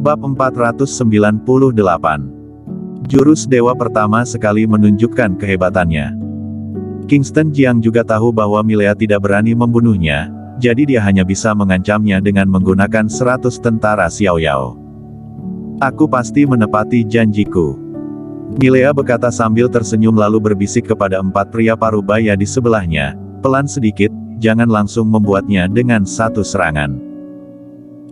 Bab 498. Jurus dewa pertama sekali menunjukkan kehebatannya. Kingston Jiang juga tahu bahwa Milea tidak berani membunuhnya, jadi dia hanya bisa mengancamnya dengan menggunakan 100 tentara Xiaoyao. Aku pasti menepati janjiku. Milea berkata sambil tersenyum lalu berbisik kepada 4 pria parubaya di sebelahnya, pelan sedikit, jangan langsung membuatnya dengan satu serangan.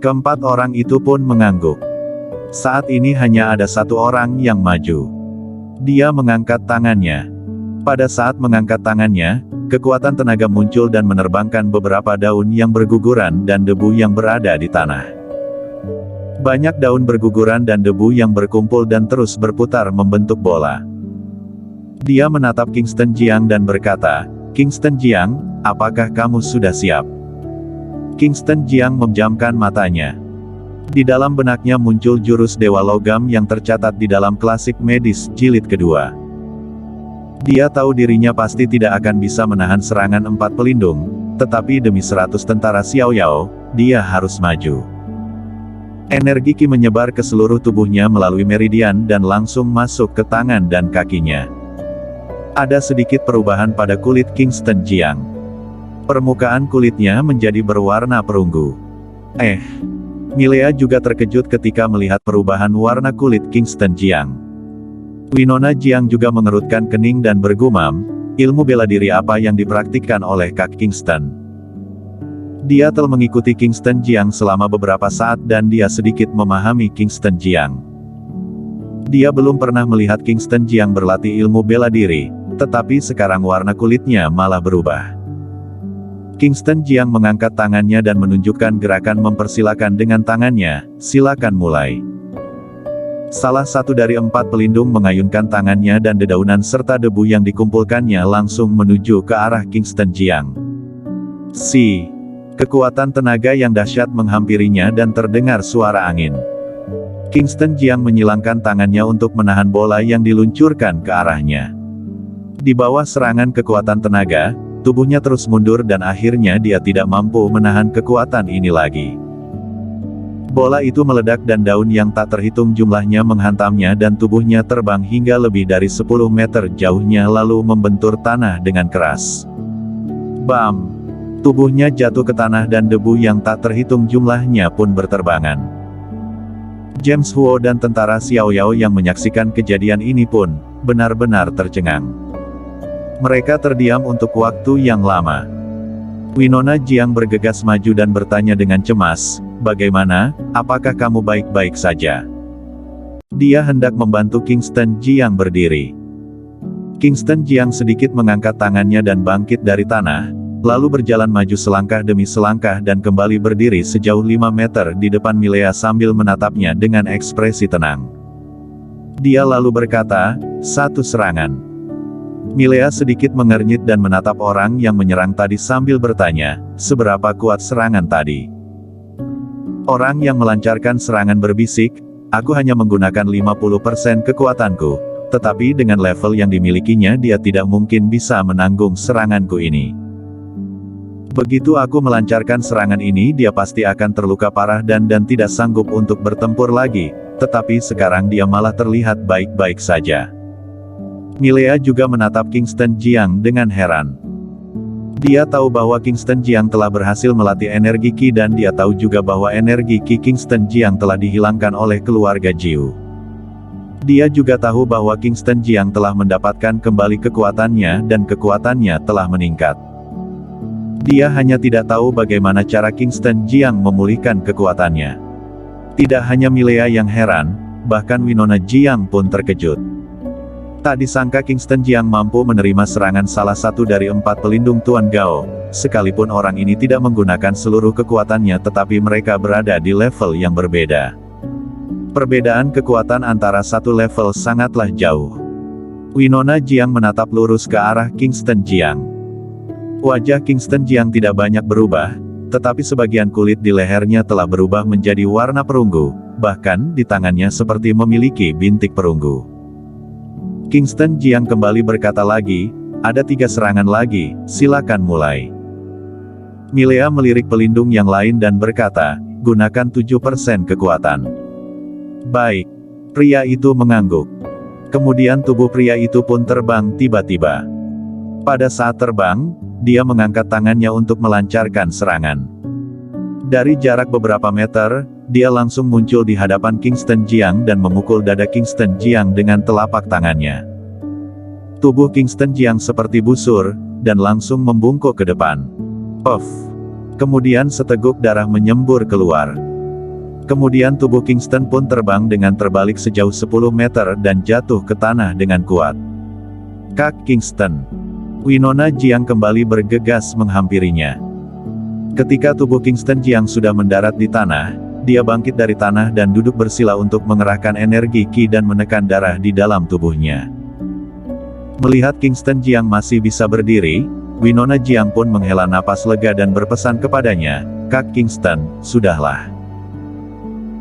Keempat orang itu pun mengangguk. Saat ini hanya ada satu orang yang maju. Dia mengangkat tangannya. Pada saat mengangkat tangannya, kekuatan tenaga muncul dan menerbangkan beberapa daun yang berguguran dan debu yang berada di tanah. Banyak daun berguguran dan debu yang berkumpul dan terus berputar membentuk bola. Dia menatap Kingston Jiang dan berkata, "Kingston Jiang, apakah kamu sudah siap?" Kingston Jiang memejamkan matanya. Di dalam benaknya muncul jurus Dewa Logam yang tercatat di dalam klasik medis jilid kedua. Dia tahu dirinya pasti tidak akan bisa menahan serangan 4 pelindung, tetapi demi 100 tentara Xiaoyao, dia harus maju. Energi Qi menyebar ke seluruh tubuhnya melalui meridian dan langsung masuk ke tangan dan kakinya. Ada sedikit perubahan pada kulit Kingston Jiang. Permukaan kulitnya menjadi berwarna perunggu. Milea juga terkejut ketika melihat perubahan warna kulit Kingston Jiang. Winona Jiang juga mengerutkan kening dan bergumam, ilmu bela diri apa yang dipraktikkan oleh Kak Kingston. Dia telah mengikuti Kingston Jiang selama beberapa saat dan dia sedikit memahami Kingston Jiang. Dia belum pernah melihat Kingston Jiang berlatih ilmu bela diri, tetapi sekarang warna kulitnya malah berubah. Kingston Jiang mengangkat tangannya dan menunjukkan gerakan mempersilakan dengan tangannya, "Silakan mulai." Salah satu dari 4 pelindung mengayunkan tangannya dan dedaunan serta debu yang dikumpulkannya langsung menuju ke arah Kingston Jiang. Kekuatan tenaga yang dahsyat menghampirinya dan terdengar suara angin. Kingston Jiang menyilangkan tangannya untuk menahan bola yang diluncurkan ke arahnya. Di bawah serangan kekuatan tenaga, tubuhnya terus mundur dan akhirnya dia tidak mampu menahan kekuatan ini lagi. Bola itu meledak dan daun yang tak terhitung jumlahnya menghantamnya dan tubuhnya terbang hingga lebih dari 10 meter jauhnya lalu membentur tanah dengan keras. Bam! Tubuhnya jatuh ke tanah dan debu yang tak terhitung jumlahnya pun berterbangan. James Huo dan tentara Xiaoyao yang menyaksikan kejadian ini pun benar-benar tercengang. Mereka terdiam untuk waktu yang lama. Winona Jiang bergegas maju dan bertanya dengan cemas, "Bagaimana, apakah kamu baik-baik saja?" Dia hendak membantu Kingston Jiang berdiri. Kingston Jiang sedikit mengangkat tangannya dan bangkit dari tanah, lalu berjalan maju selangkah demi selangkah dan kembali berdiri sejauh 5 meter di depan Milea sambil menatapnya dengan ekspresi tenang. Dia lalu berkata, "Satu serangan." Milea sedikit mengernyit dan menatap orang yang menyerang tadi sambil bertanya, "Seberapa kuat serangan tadi?" Orang yang melancarkan serangan berbisik, "Aku hanya menggunakan 50% kekuatanku, tetapi dengan level yang dimilikinya dia tidak mungkin bisa menanggung seranganku ini. Begitu aku melancarkan serangan ini dia pasti akan terluka parah dan tidak sanggup untuk bertempur lagi, tetapi sekarang dia malah terlihat baik-baik saja." Milea juga menatap Kingston Jiang dengan heran. Dia tahu bahwa Kingston Jiang telah berhasil melatih energi Qi dan dia tahu juga bahwa energi Qi Kingston Jiang telah dihilangkan oleh keluarga Jiu. Dia juga tahu bahwa Kingston Jiang telah mendapatkan kembali kekuatannya dan kekuatannya telah meningkat. Dia hanya tidak tahu bagaimana cara Kingston Jiang memulihkan kekuatannya. Tidak hanya Milea yang heran, bahkan Winona Jiang pun terkejut. Tak disangka Kingston Jiang mampu menerima serangan salah satu dari 4 pelindung Tuan Gao, sekalipun orang ini tidak menggunakan seluruh kekuatannya tetapi mereka berada di level yang berbeda. Perbedaan kekuatan antara satu level sangatlah jauh. Winona Jiang menatap lurus ke arah Kingston Jiang. Wajah Kingston Jiang tidak banyak berubah, tetapi sebagian kulit di lehernya telah berubah menjadi warna perunggu, bahkan di tangannya seperti memiliki bintik perunggu. Kingston Jiang kembali berkata lagi, "Ada 3 serangan lagi, silakan mulai." Milea melirik pelindung yang lain dan berkata, "Gunakan 7% kekuatan." Baik. Pria itu mengangguk. Kemudian tubuh pria itu pun terbang tiba-tiba. Pada saat terbang, dia mengangkat tangannya untuk melancarkan serangan. Dari jarak beberapa meter, dia langsung muncul di hadapan Kingston Jiang dan memukul dada Kingston Jiang dengan telapak tangannya. Tubuh Kingston Jiang seperti busur, dan langsung membungkuk ke depan. Puff! Kemudian seteguk darah menyembur keluar. Kemudian tubuh Kingston pun terbang dengan terbalik sejauh 10 meter dan jatuh ke tanah dengan kuat. Kak Kingston. Winona Jiang kembali bergegas menghampirinya. Ketika tubuh Kingston Jiang sudah mendarat di tanah, dia bangkit dari tanah dan duduk bersila untuk mengerahkan energi Qi dan menekan darah di dalam tubuhnya. Melihat Kingston Jiang masih bisa berdiri, Winona Jiang pun menghela napas lega dan berpesan kepadanya, "Kak Kingston, sudahlah."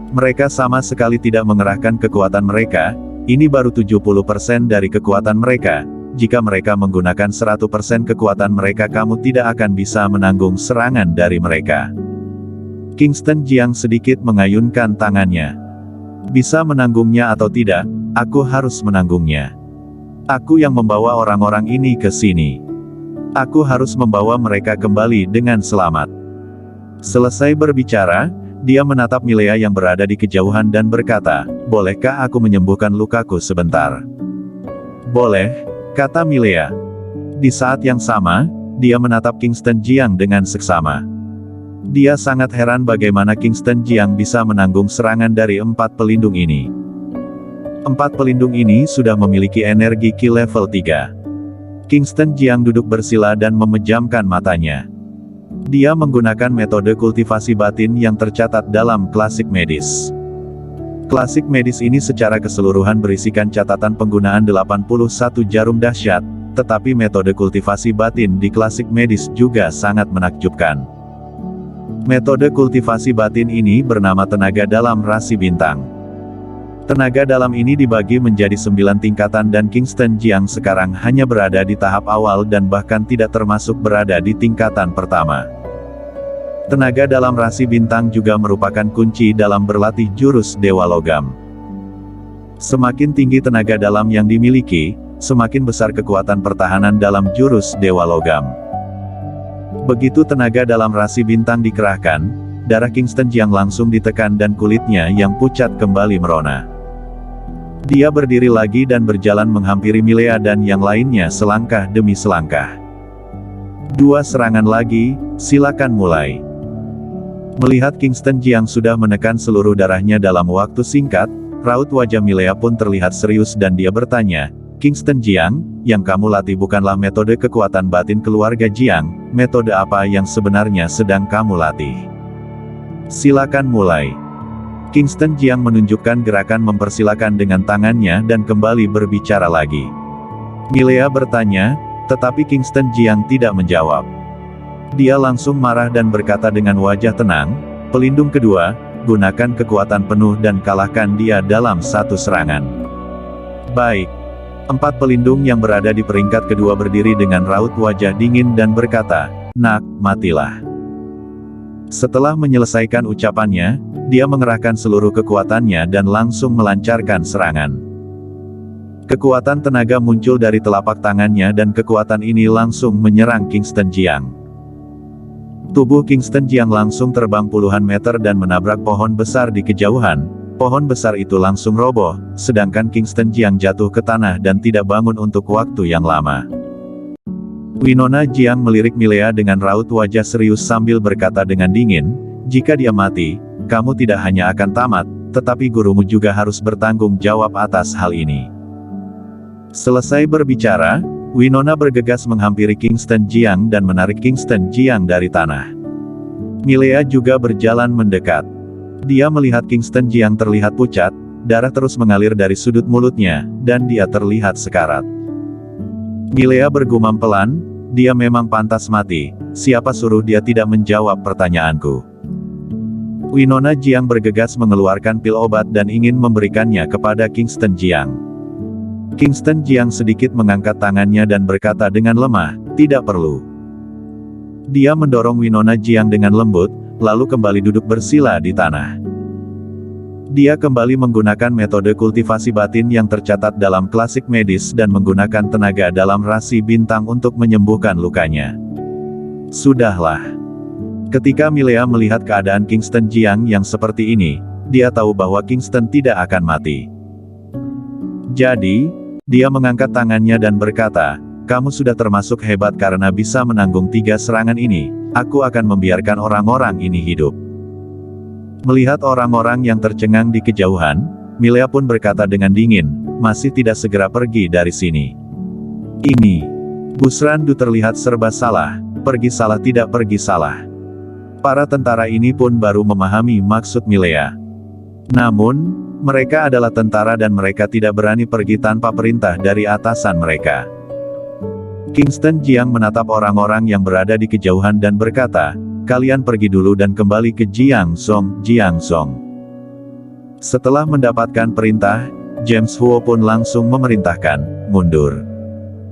Mereka sama sekali tidak mengerahkan kekuatan mereka, ini baru 70% dari kekuatan mereka. Jika mereka menggunakan 100% kekuatan mereka, kamu tidak akan bisa menanggung serangan dari mereka. Kingston Jiang sedikit mengayunkan tangannya. Bisa menanggungnya atau tidak, aku harus menanggungnya. Aku yang membawa orang-orang ini ke sini. Aku harus membawa mereka kembali dengan selamat. Selesai berbicara, dia menatap Milea yang berada di kejauhan dan berkata, "Bolehkah aku menyembuhkan lukaku sebentar?" "Boleh," kata Milea. Di saat yang sama, dia menatap Kingston Jiang dengan seksama. Dia sangat heran bagaimana Kingston Jiang bisa menanggung serangan dari 4 pelindung ini. 4 pelindung ini sudah memiliki energi Qi level 3. Kingston Jiang duduk bersila dan memejamkan matanya. Dia menggunakan metode kultivasi batin yang tercatat dalam klasik medis. Klasik medis ini secara keseluruhan berisikan catatan penggunaan 81 jarum dahsyat, tetapi metode kultivasi batin di klasik medis juga sangat menakjubkan. Metode kultivasi batin ini bernama tenaga dalam rasi bintang. Tenaga dalam ini dibagi menjadi 9 tingkatan dan Kingston Jiang sekarang hanya berada di tahap awal dan bahkan tidak termasuk berada di tingkatan pertama. Tenaga dalam rasi bintang juga merupakan kunci dalam berlatih jurus Dewa Logam. Semakin tinggi tenaga dalam yang dimiliki, semakin besar kekuatan pertahanan dalam jurus Dewa Logam. Begitu tenaga dalam rasi bintang dikerahkan, darah Kingston Jiang langsung ditekan dan kulitnya yang pucat kembali merona. Dia berdiri lagi dan berjalan menghampiri Milea dan yang lainnya selangkah demi selangkah. 2 serangan lagi, silakan mulai. Melihat Kingston Jiang sudah menekan seluruh darahnya dalam waktu singkat, raut wajah Milea pun terlihat serius dan dia bertanya, "Kingston Jiang, yang kamu latih bukanlah metode kekuatan batin keluarga Jiang, metode apa yang sebenarnya sedang kamu latih? Silakan mulai." Kingston Jiang menunjukkan gerakan mempersilakan dengan tangannya dan kembali berbicara lagi. Milea bertanya, tetapi Kingston Jiang tidak menjawab. Dia langsung marah dan berkata dengan wajah tenang, "Pelindung kedua, gunakan kekuatan penuh dan kalahkan dia dalam 1 serangan." Baik. 4 pelindung yang berada di peringkat kedua berdiri dengan raut wajah dingin dan berkata, "Nak, matilah." Setelah menyelesaikan ucapannya, dia mengerahkan seluruh kekuatannya dan langsung melancarkan serangan. Kekuatan tenaga muncul dari telapak tangannya dan kekuatan ini langsung menyerang Kingston Jiang. Tubuh Kingston Jiang langsung terbang puluhan meter dan menabrak pohon besar di kejauhan. Pohon besar itu langsung roboh, sedangkan Kingston Jiang jatuh ke tanah dan tidak bangun untuk waktu yang lama. Winona Jiang melirik Milea dengan raut wajah serius sambil berkata dengan dingin, "Jika dia mati, kamu tidak hanya akan tamat, tetapi gurumu juga harus bertanggung jawab atas hal ini." Selesai berbicara, Winona bergegas menghampiri Kingston Jiang dan menarik Kingston Jiang dari tanah. Milea juga berjalan mendekat. Dia melihat Kingston Jiang terlihat pucat, darah terus mengalir dari sudut mulutnya, dan dia terlihat sekarat. Milea bergumam pelan, "Dia memang pantas mati, siapa suruh dia tidak menjawab pertanyaanku?" Winona Jiang bergegas mengeluarkan pil obat dan ingin memberikannya kepada Kingston Jiang. Kingston Jiang sedikit mengangkat tangannya dan berkata dengan lemah, "Tidak perlu." Dia mendorong Winona Jiang dengan lembut, lalu kembali duduk bersila di tanah. Dia kembali menggunakan metode kultivasi batin yang tercatat dalam klasik medis dan menggunakan tenaga dalam rasi bintang untuk menyembuhkan lukanya. Sudahlah. Ketika Milea melihat keadaan Kingston Jiang yang seperti ini, dia tahu bahwa Kingston tidak akan mati. Jadi, dia mengangkat tangannya dan berkata, "Kamu sudah termasuk hebat karena bisa menanggung 3 serangan ini, aku akan membiarkan orang-orang ini hidup." Melihat orang-orang yang tercengang di kejauhan, Milea pun berkata dengan dingin, "Masih tidak segera pergi dari sini." Ini. Busrandu terlihat serba salah, pergi salah tidak pergi salah. Para tentara ini pun baru memahami maksud Milea. Namun, mereka adalah tentara dan mereka tidak berani pergi tanpa perintah dari atasan mereka. Kingston Jiang menatap orang-orang yang berada di kejauhan dan berkata, "Kalian pergi dulu dan kembali ke Jiangzhong." Setelah mendapatkan perintah, James Huo pun langsung memerintahkan, "Mundur."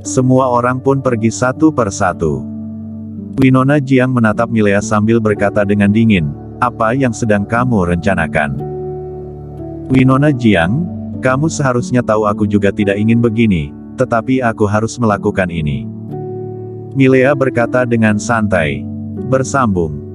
Semua orang pun pergi satu persatu. Winona Jiang menatap Milea sambil berkata dengan dingin, "Apa yang sedang kamu rencanakan?" "Winona Jiang, kamu seharusnya tahu aku juga tidak ingin begini, tetapi aku harus melakukan ini." Milea berkata dengan santai. Bersambung.